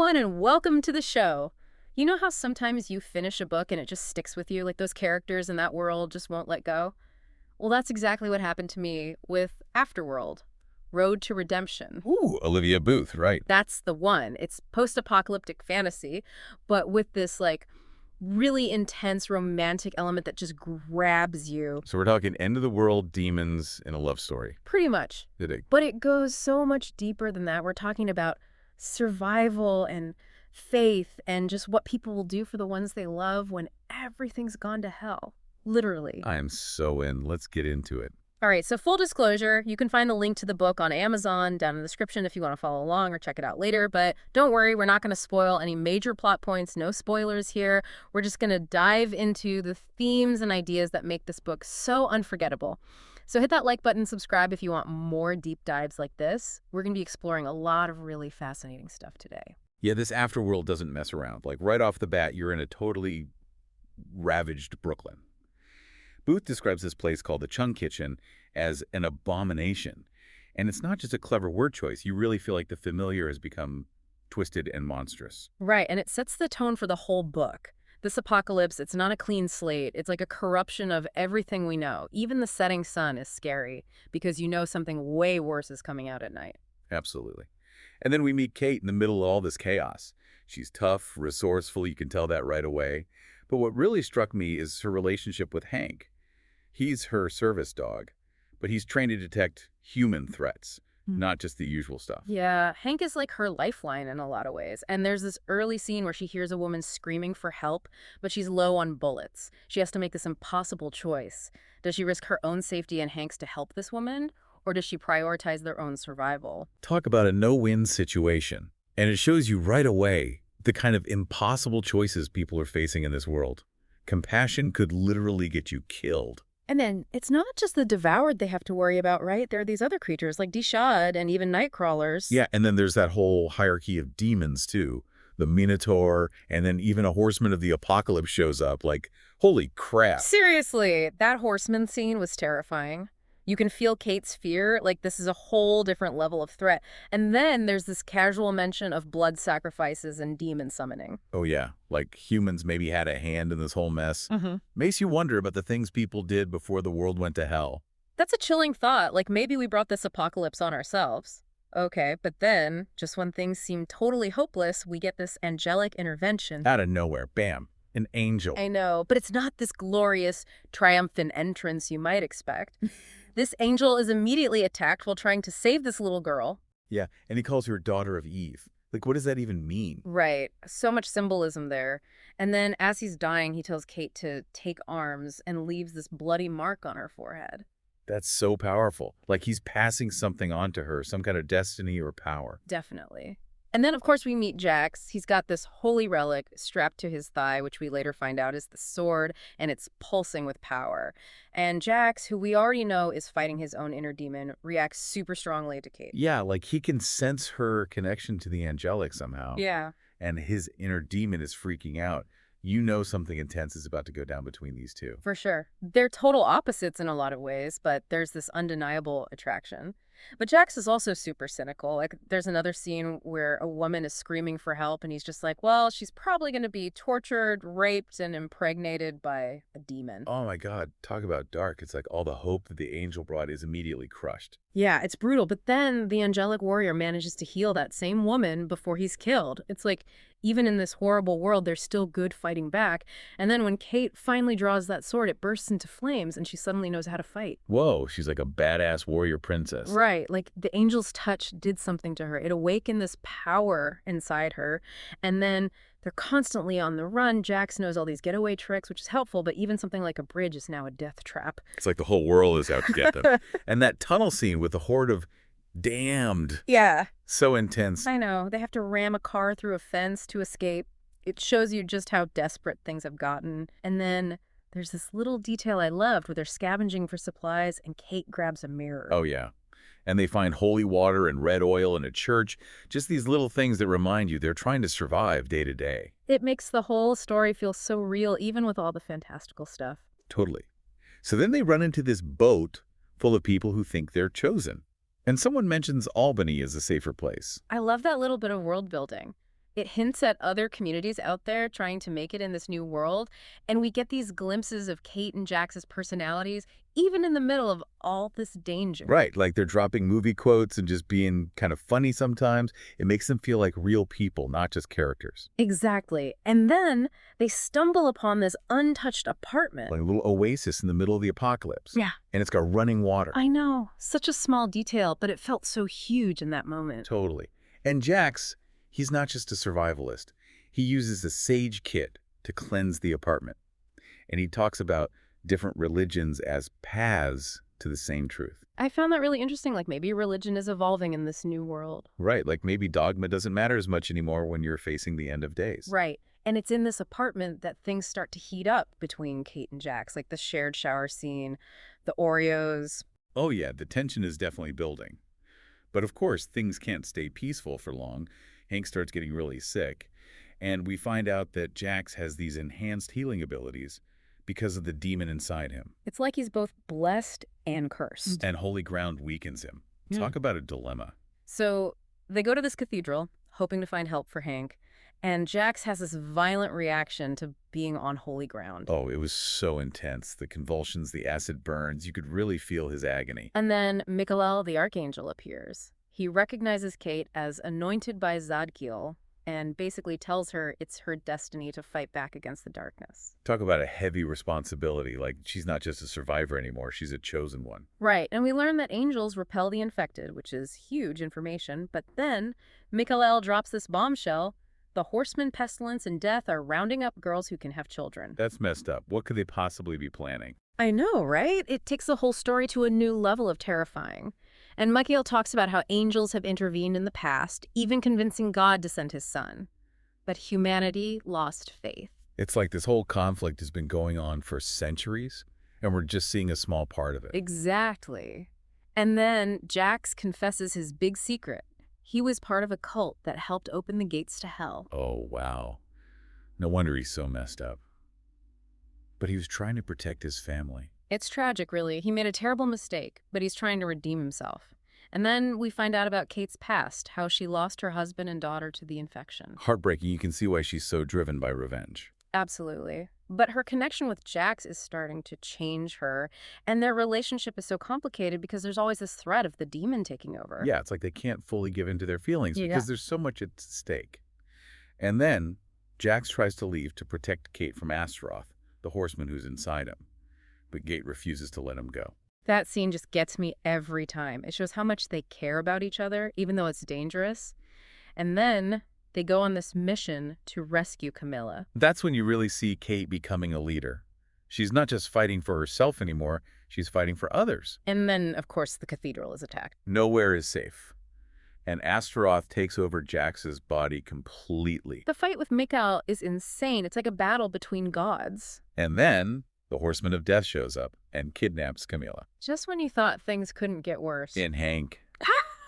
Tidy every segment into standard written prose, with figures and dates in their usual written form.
everyone, and welcome to the show. You know how sometimes you finish a book and it just sticks with you, like those characters in that world just won't let go? Well, that's exactly what happened to me with Afterworld, Road to Redemption. Ooh, Olivia Boothe, right. That's the one. It's post-apocalyptic fantasy, but with this, really intense romantic element that just grabs you. So we're talking end-of-the-world demons in a love story. Pretty much. Did it? But it goes so much deeper than that. We're talking about survival and faith and just what people will do for the ones they love when everything's gone to hell. Literally. I am so in. Let's get into it. All right, so full disclosure, you can find the link to the book on Amazon down in the description if you want to follow along or check it out later. But don't worry, we're not going to spoil any major plot points, no spoilers here. We're just going to dive into the themes and ideas that make this book so unforgettable. So hit that like button, subscribe if you want more deep dives like this. We're going to be exploring a lot of really fascinating stuff today. Yeah, this Afterworld doesn't mess around. Like right off the bat, you're in a totally ravaged Brooklyn. Booth describes this place called the Chung Kitchen as an abomination. And it's not just a clever word choice. You really feel like the familiar has become twisted and monstrous. Right, and it sets the tone for the whole book. This apocalypse, it's not a clean slate. It's like a corruption of everything we know. Even the setting sun is scary because you know something way worse is coming out at night. Absolutely. And then we meet Kate in the middle of all this chaos. She's tough, resourceful, you can tell that right away. But what really struck me is her relationship with Hank. He's her service dog, but he's trained to detect human threats, not just the usual stuff. Yeah, Hank is like her lifeline in a lot of ways. And there's this early scene where she hears a woman screaming for help, but she's low on bullets. She has to make this impossible choice. Does she risk her own safety and Hank's to help this woman, or does she prioritize their own survival? Talk about a no-win situation. And it shows you right away the kind of impossible choices people are facing in this world. Compassion could literally get you killed. And then it's not just the devoured they have to worry about, right? There are these other creatures like Dishad and even night crawlers. Yeah, and then there's that whole hierarchy of demons, too. The Minotaur, and then even a Horseman of the Apocalypse shows up. Like, holy crap. Seriously, that Horseman scene was terrifying. You can feel Kate's fear, like this is a whole different level of threat. And then there's this casual mention of blood sacrifices and demon summoning. Oh, yeah. Like humans maybe had a hand in this whole mess. Makes you wonder about the things people did before the world went to hell. That's a chilling thought. Like maybe we brought this apocalypse on ourselves. Okay, but then, just when things seem totally hopeless, we get this angelic intervention. Out of nowhere, bam, an angel. I know, but it's not this glorious, triumphant entrance you might expect. This angel is immediately attacked while trying to save this little girl. Yeah, and he calls her daughter of Eve. Like, what does that even mean? Right. So much symbolism there. And then as he's dying, he tells Kate to take arms and leaves this bloody mark on her forehead. That's so powerful. Like he's passing something on to her, some kind of destiny or power. Definitely. And then, of course, we meet Jax. He's got this holy relic strapped to his thigh, which we later find out is the sword, and it's pulsing with power. And Jax, who we already know is fighting his own inner demon, reacts super strongly to Kate. Yeah, like he can sense her connection to the angelic somehow. Yeah. And his inner demon is freaking out. You know something intense is about to go down between these two. For sure. They're total opposites in a lot of ways, but there's this undeniable attraction. But Jax is also super cynical. Like, there's another scene where a woman is screaming for help, and he's just like, well, she's probably going to be tortured, raped, and impregnated by a demon. Oh my God, talk about dark. It's like all the hope that the angel brought is immediately crushed. Yeah, it's brutal. But then the angelic warrior manages to heal that same woman before he's killed. It's like, even in this horrible world, there's still good fighting back. And then when Kate finally draws that sword, it bursts into flames, and she suddenly knows how to fight. Whoa, she's like a badass warrior princess. Right, like the angel's touch did something to her. It awakened this power inside her. And then they're constantly on the run. Jax knows all these getaway tricks, which is helpful, but even something like a bridge is now a death trap. It's like the whole world is out to get them. And that tunnel scene with the horde of damned. Yeah. So intense. I know. They have to ram a car through a fence to escape. It shows you just how desperate things have gotten. And then there's this little detail I loved where they're scavenging for supplies and Kate grabs a mirror. Oh, yeah. And they find holy water and red oil in a church. Just these little things that remind you they're trying to survive day to day. It makes the whole story feel so real, even with all the fantastical stuff. Totally. So then they run into this boat full of people who think they're chosen. And someone mentions Albany as a safer place. I love that little bit of world building. It hints at other communities out there trying to make it in this new world, and we get these glimpses of Kate and Jax's personalities, even in the middle of all this danger. Right, like they're dropping movie quotes and just being kind of funny sometimes. It makes them feel like real people, not just characters. Exactly. And then they stumble upon this untouched apartment. Like a little oasis in the middle of the apocalypse. Yeah. And it's got running water. I know. Such a small detail, but it felt so huge in that moment. Totally. And Jax, he's not just a survivalist. He uses a sage kit to cleanse the apartment. And he talks about different religions as paths to the same truth. I found that really interesting. Like maybe religion is evolving in this new world. Right, like maybe dogma doesn't matter as much anymore when you're facing the end of days. Right. And it's in this apartment that things start to heat up between Kate and Jax, like the shared shower scene, the Oreos. Oh yeah, the tension is definitely building. But of course, things can't stay peaceful for long. Hank starts getting really sick, and we find out that Jax has these enhanced healing abilities because of the demon inside him. It's like he's both blessed and cursed. And holy ground weakens him. Talk about a dilemma. So they go to this cathedral, hoping to find help for Hank, and Jax has this violent reaction to being on holy ground. Oh, it was so intense. The convulsions, the acid burns, you could really feel his agony. And then Michael, the archangel, appears. He recognizes Kate as anointed by Zadkiel and basically tells her it's her destiny to fight back against the darkness. Talk about a heavy responsibility. Like, she's not just a survivor anymore. She's a chosen one. Right, and we learn that angels repel the infected, which is huge information. But then Michael drops this bombshell. The Horsemen, pestilence, and death are rounding up girls who can have children. That's messed up. What could they possibly be planning? I know, right? It takes the whole story to a new level of terrifying. And Michael talks about how angels have intervened in the past, even convincing God to send his son. But humanity lost faith. It's like this whole conflict has been going on for centuries, and we're just seeing a small part of it. Exactly. And then Jax confesses his big secret. He was part of a cult that helped open the gates to hell. Oh, wow. No wonder he's so messed up. But he was trying to protect his family. It's tragic, really. He made a terrible mistake, but he's trying to redeem himself. And then we find out about Kate's past, how she lost her husband and daughter to the infection. Heartbreaking. You can see why she's so driven by revenge. Absolutely. But her connection with Jax is starting to change her, and their relationship is so complicated because there's always this threat of the demon taking over. Yeah, it's like they can't fully give in to their feelings Yeah. because there's so much at stake. And then Jax tries to leave to protect Kate from Astaroth, the horseman who's inside him. But Kate refuses to let him go. That scene just gets me every time. It shows how much they care about each other, even though it's dangerous. And then they go on this mission to rescue Camilla. That's when you really see Kate becoming a leader. She's not just fighting for herself anymore, she's fighting for others. And then, of course, the cathedral is attacked. Nowhere is safe. And Astaroth takes over Jax's body completely. The fight with Mikhail is insane. It's like a battle between gods. And then the Horseman of Death shows up and kidnaps Camilla. Just when you thought things couldn't get worse. And Hank.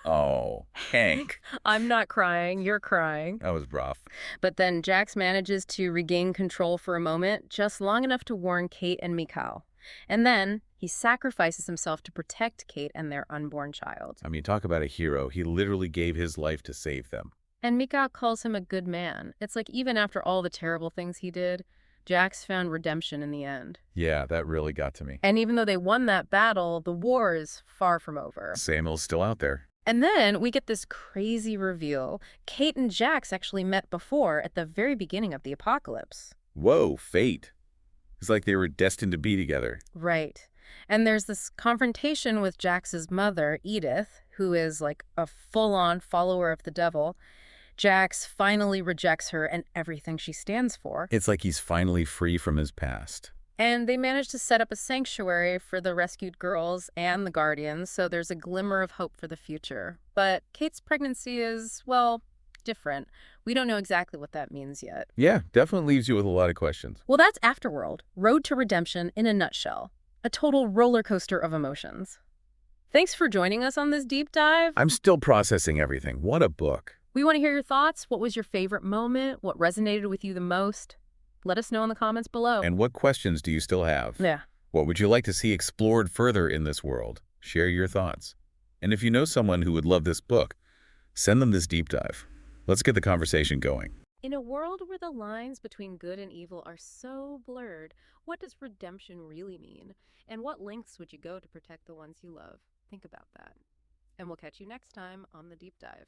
Oh, Hank. I'm not crying. You're crying. That was rough. But then Jax manages to regain control for a moment, just long enough to warn Kate and Mikhail. And then he sacrifices himself to protect Kate and their unborn child. I mean, talk about a hero. He literally gave his life to save them. And Mikhail calls him a good man. It's like even after all the terrible things he did, Jax found redemption in the end. Yeah, that really got to me. And even though they won that battle, the war is far from over. Samuel's still out there. And then we get this crazy reveal. Kate and Jax actually met before at the very beginning of the apocalypse. Whoa, fate. It's like they were destined to be together. Right. And there's this confrontation with Jax's mother, Edith, who is like a full-on follower of the devil. Jax finally rejects her and everything she stands for. It's like he's finally free from his past. And they manage to set up a sanctuary for the rescued girls and the guardians, so there's a glimmer of hope for the future. But Kate's pregnancy is, well, different. We don't know exactly what that means yet. Yeah, definitely leaves you with a lot of questions. Well, that's Afterworld, Road to Redemption in a nutshell. A total roller coaster of emotions. Thanks for joining us on this deep dive. I'm still processing everything. What a book. We want to hear your thoughts. What was your favorite moment? What resonated with you the most? Let us know in the comments below. And what questions do you still have? Yeah. What would you like to see explored further in this world? Share your thoughts. And if you know someone who would love this book, send them this deep dive. Let's get the conversation going. In a world where the lines between good and evil are so blurred, what does redemption really mean? And what lengths would you go to protect the ones you love? Think about that. And we'll catch you next time on The Deep Dive.